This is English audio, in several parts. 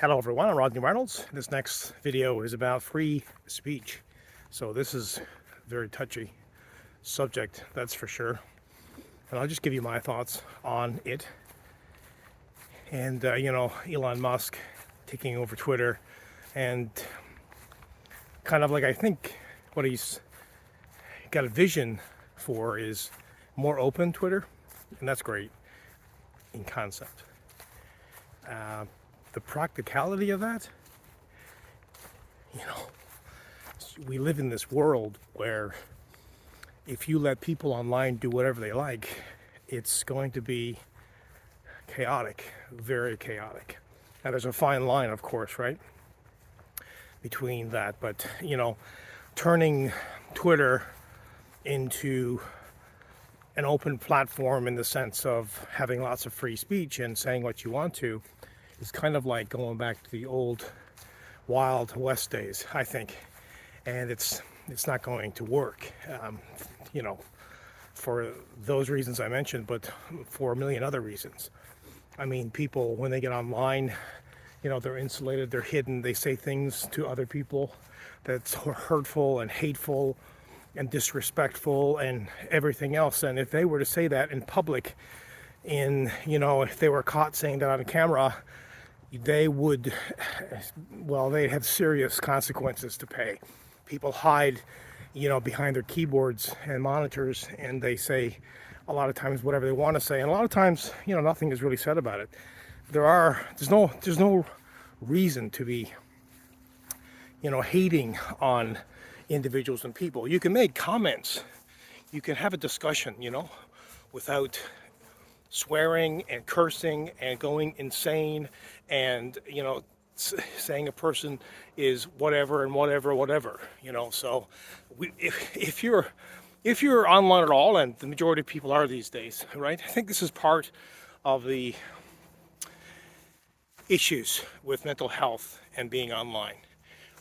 Hello everyone, I'm Rodney Reynolds. This next video is about free speech. So this is a very touchy subject, that's for sure. And I'll just give you my thoughts on it. And Elon Musk taking over Twitter, and kind of like, I think what he's got a vision for is more open Twitter, and that's great in concept. The practicality of that, we live in this world where if you let people online do whatever they like, it's going to be chaotic, very chaotic. Now there's a fine line, of course, right, between that, but turning Twitter into an open platform in the sense of having lots of free speech and saying what you want to is kind of like going back to the old Wild West days, I think. And it's not going to work, for those reasons I mentioned, but for a million other reasons. I mean, people, when they get online, they're insulated, they're hidden, they say things to other people that's hurtful and hateful and disrespectful and everything else. And if they were to say that in public, if they were caught saying that on camera, they would, they'd have serious consequences to pay. People hide, behind their keyboards and monitors, and they say a lot of times whatever they want to say, and a lot of times, nothing is really said about it. There's no reason to be, hating on individuals and people. You can make comments, you can have a discussion, without swearing and cursing and going insane and saying a person is whatever and whatever. So if you're online at all, and the majority of people are these days, right? I think this is part of the issues with mental health and being online.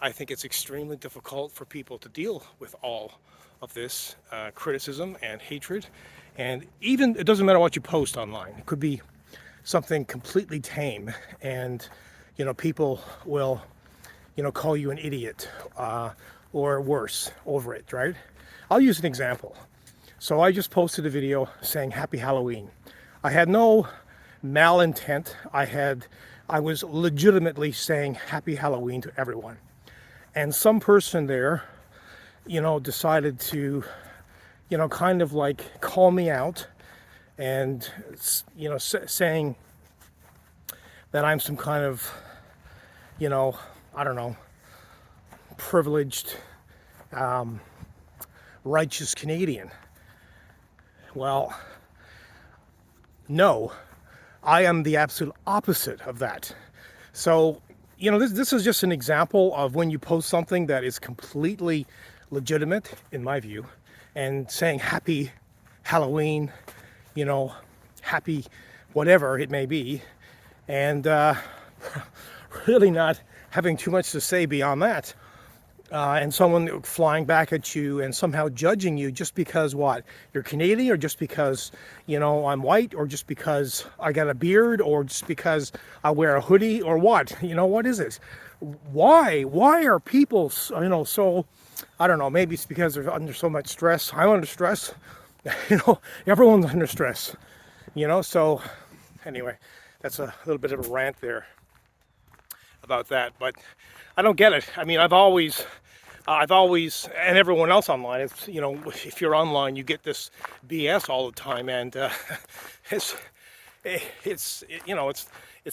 I think it's extremely difficult for people to deal with all of this criticism and hatred. And even, it doesn't matter what you post online. It could be something completely tame, and people will call you an idiot or worse over it, right? I'll use an example. So I just posted a video saying Happy Halloween. I had no malintent. I was legitimately saying Happy Halloween to everyone. And some person there, decided to, kind of like call me out and, saying that I'm some kind of, I don't know, privileged, righteous Canadian. Well, no, I am the absolute opposite of that. So, this is just an example of when you post something that is completely legitimate, in my view, and saying Happy Halloween, happy whatever it may be, and really not having too much to say beyond that. And someone flying back at you and somehow judging you just because what? You're Canadian, or just because, I'm white, or just because I got a beard, or just because I wear a hoodie, or what? What is it? Why are people, so, I don't know, maybe it's because they're under so much stress. I'm under stress. Everyone's under stress, so anyway, that's a little bit of a rant there about that. But I don't get it. I mean, I've always, and everyone else online, it's, if you're online, you get this BS all the time, and it's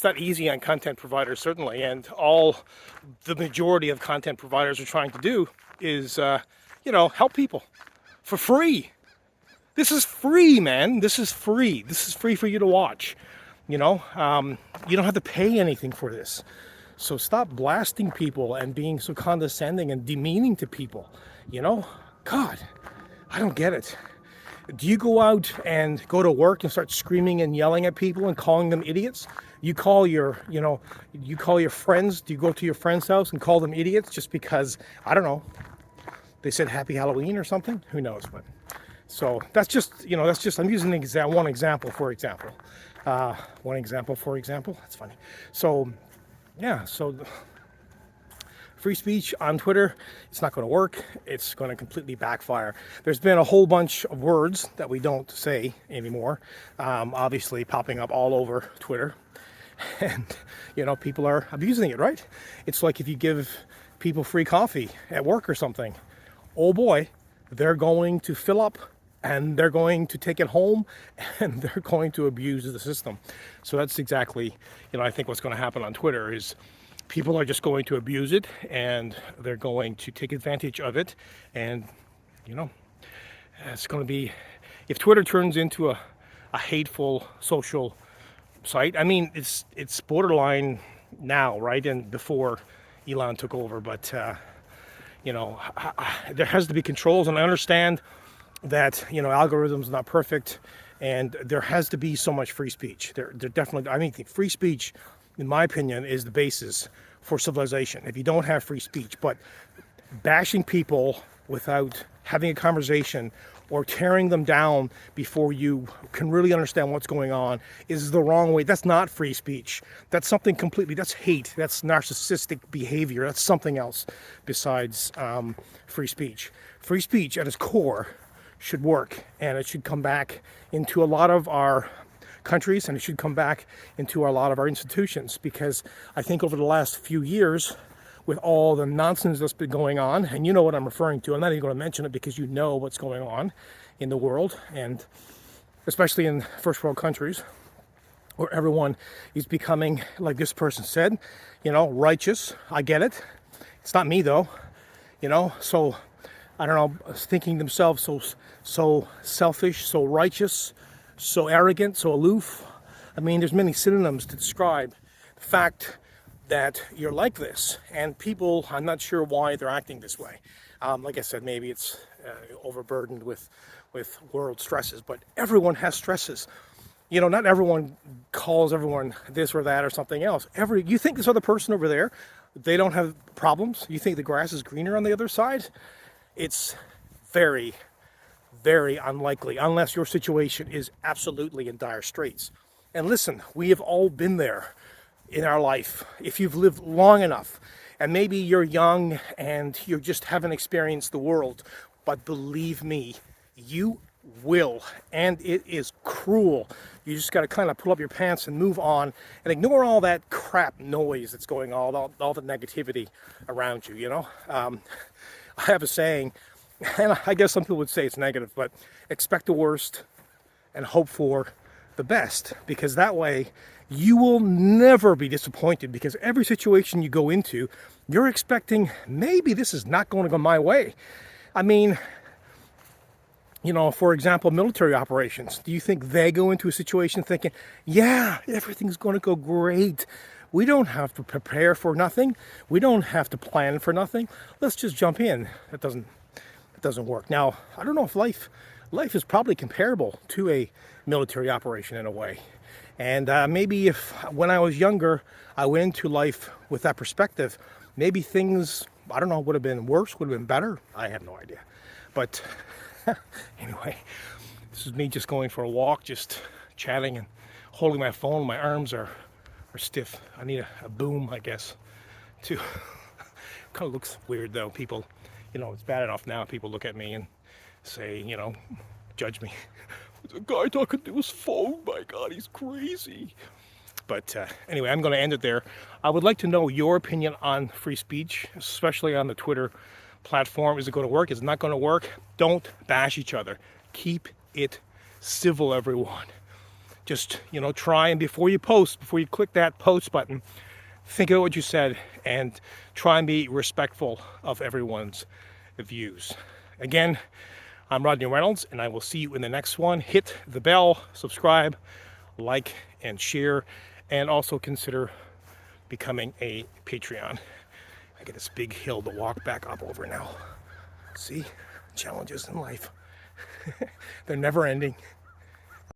not easy on content providers, certainly, and all the majority of content providers are trying to do is, help people for free. This is free, man. This is free. This is free for you to watch. You don't have to pay anything for this. So stop blasting people and being so condescending and demeaning to people. God, I don't get it. Do you go out and go to work and start screaming and yelling at people and calling them idiots? You call your friends, do you go to your friend's house and call them idiots just because, I don't know, they said Happy Halloween or something? Who knows, but. So that's just, I'm using one example, for example. That's funny. So yeah, so free speech on Twitter, it's not going to work. It's going to completely backfire. There's been a whole bunch of words that we don't say anymore, obviously popping up all over Twitter. And, people are abusing it, right? It's like if you give people free coffee at work or something, oh boy, they're going to fill up and they're going to take it home and they're going to abuse the system. So that's exactly, I think what's going to happen on Twitter is people are just going to abuse it and they're going to take advantage of it. And, it's going to be, if Twitter turns into a hateful social site, I mean, it's borderline now, right? And before Elon took over, but, there has to be controls, and I understand that, algorithms are not perfect and there has to be so much free speech. There definitely, I mean, free speech, in my opinion, is the basis for civilization. If you don't have free speech, but bashing people without having a conversation or tearing them down before you can really understand what's going on is the wrong way. That's not free speech. That's something completely, that's hate. That's narcissistic behavior. That's something else besides free speech. Free speech at its core should work, and it should come back into a lot of our countries, and it should come back into a lot of our institutions, because I think over the last few years, with all the nonsense that's been going on, and you know what I'm referring to, I'm not even going to mention it because you know what's going on in the world, and especially in first world countries, where everyone is becoming, like this person said, righteous. I get it. It's not me though, so I don't know, thinking themselves so selfish, so righteous, so arrogant, so aloof. I mean, there's many synonyms to describe the fact that you're like this, and people, I'm not sure why they're acting this way. Like I said, maybe it's overburdened with world stresses, but everyone has stresses. Not everyone calls everyone this or that or something else. You think this other person over there, they don't have problems? You think the grass is greener on the other side? It's very, very unlikely, unless your situation is absolutely in dire straits. And listen, we have all been there in our life. If you've lived long enough, and maybe you're young and you just haven't experienced the world, but believe me, you will, and it is cruel. You just got to kind of pull up your pants and move on and ignore all that crap noise that's going on, all the negativity around you, I have a saying, and I guess some people would say it's negative, but expect the worst and hope for the best, because that way you will never be disappointed, because every situation you go into, you're expecting, maybe this is not going to go my way. I mean, for example, military operations. Do you think they go into a situation thinking, yeah, everything's going to go great? We don't have to prepare for nothing. We don't have to plan for nothing. Let's just jump in. That doesn't work. Now, I don't know if life is probably comparable to a military operation in a way. And maybe if when I was younger, I went into life with that perspective, maybe things, I don't know, would have been worse, would have been better. I have no idea. But anyway, this is me just going for a walk, just chatting and holding my phone. My arms are stiff. I need a boom, I guess, to kind of looks weird though. People, it's bad enough now. People look at me and say, judge me. The guy talking to his phone, my God, he's crazy. But anyway, I'm going to end it there. I would like to know your opinion on free speech, especially on the Twitter platform. Is it going to work? Is it not going to work? Don't bash each other. Keep it civil, everyone. Just, try, and before you click that post button, think about what you said and try and be respectful of everyone's views. Again, I'm Rodney Reynolds, and I will see you in the next one. Hit the bell, subscribe, like, and share, and also consider becoming a Patreon. I get this big hill to walk back up over now. See? Challenges in life. They're never ending.